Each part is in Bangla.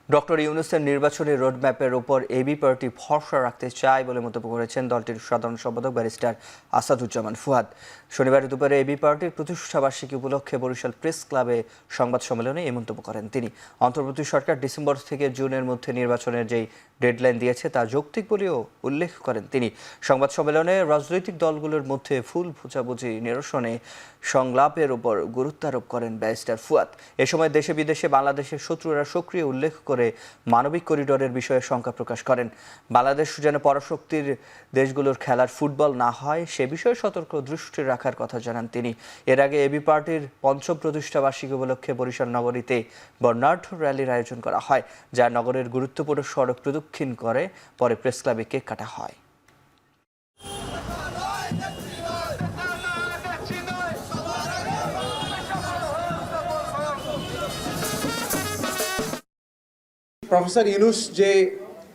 ডক্টর ইউনূসের নির্বাচনী রোডম্যাপের ওপর এবি পার্টি ভরসা রাখতে চায় বলে মন্তব্য করেছেন দলটির সাধারণ সম্পাদক ব্যারিস্টার আসাদুজ্জামান ফুয়াদ। শনিবার দুপুরে এবি পার্টির প্রতিষ্ঠাবার্ষিকী উপলক্ষে বরিশাল প্রেস ক্লাবে সংবাদ সম্মেলনে এই মন্তব্য করেন তিনি। অন্তর্বর্তী সরকার ডিসেম্বর থেকে জুনের মধ্যে নির্বাচনের যেই ডেডলাইন দিয়েছে তা যৌক্তিক বলেও উল্লেখ করেন তিনি। সংবাদ সম্মেলনে রাজনৈতিক দলগুলোর মধ্যে ভুল বোঝাবুঝি নিরসনে সংলাপের ওপর গুরুত্ব আরোপ করেন ব্যারিস্টার ফুয়াদ। এ সময় দেশে বিদেশে বাংলাদেশের শত্রুরা সক্রিয় উল্লেখ করে মানবিক করিডোরের বিষয়ে শঙ্কা প্রকাশ করেন। বাংলাদেশ যেন পরাশক্তির দেশগুলোর খেলার ফুটবল না হয় সে বিষয়ে সতর্ক দৃষ্টি রাখার কথা জানান তিনি। এর আগে এবি পার্টির পঞ্চম প্রতিষ্ঠাবার্ষিকী উপলক্ষে বরিশাল নগরীতে বর্ণাঢ্য র্যালির আয়োজন করা হয়, যা নগরের গুরুত্বপূর্ণ সড়ক প্রদক্ষিণ করে পরে প্রেস ক্লাবে কেক কাটা হয়। প্রফেসর ইউনূস যে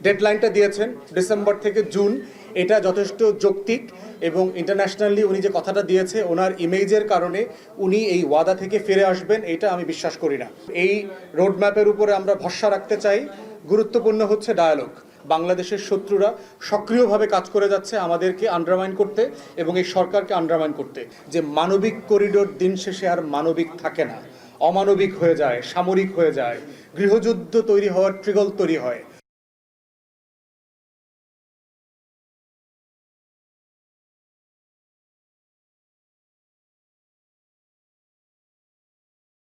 ডেডলাইনটা দিয়েছেন ডিসেম্বর থেকে জুন, এটা যথেষ্ট যৌক্তিক এবং ইন্টারন্যাশনালি উনি যে কথাটা দিয়েছে ওনার ইমেজের কারণে উনি এই ওয়াদা থেকে ফিরে আসবেন, এটা আমি বিশ্বাস করি না। এই রোডম্যাপের উপরে আমরা ভরসা রাখতে চাই। গুরুত্বপূর্ণ হচ্ছে ডায়ালগ। বাংলাদেশের শত্রুরা সক্রিয়ভাবে কাজ করে যাচ্ছে আমাদেরকে আন্ডারমাইন করতে এবং এই সরকারকে আন্ডারমাইন করতে। যে মানবিক করিডোর দিন শেষে আর মানবিক থাকে না, অমানবিক হয়ে যায়, সামরিক হয়ে যায়, গৃহযুদ্ধ তৈরি হওয়ার ট্রিগল তৈরি হয়।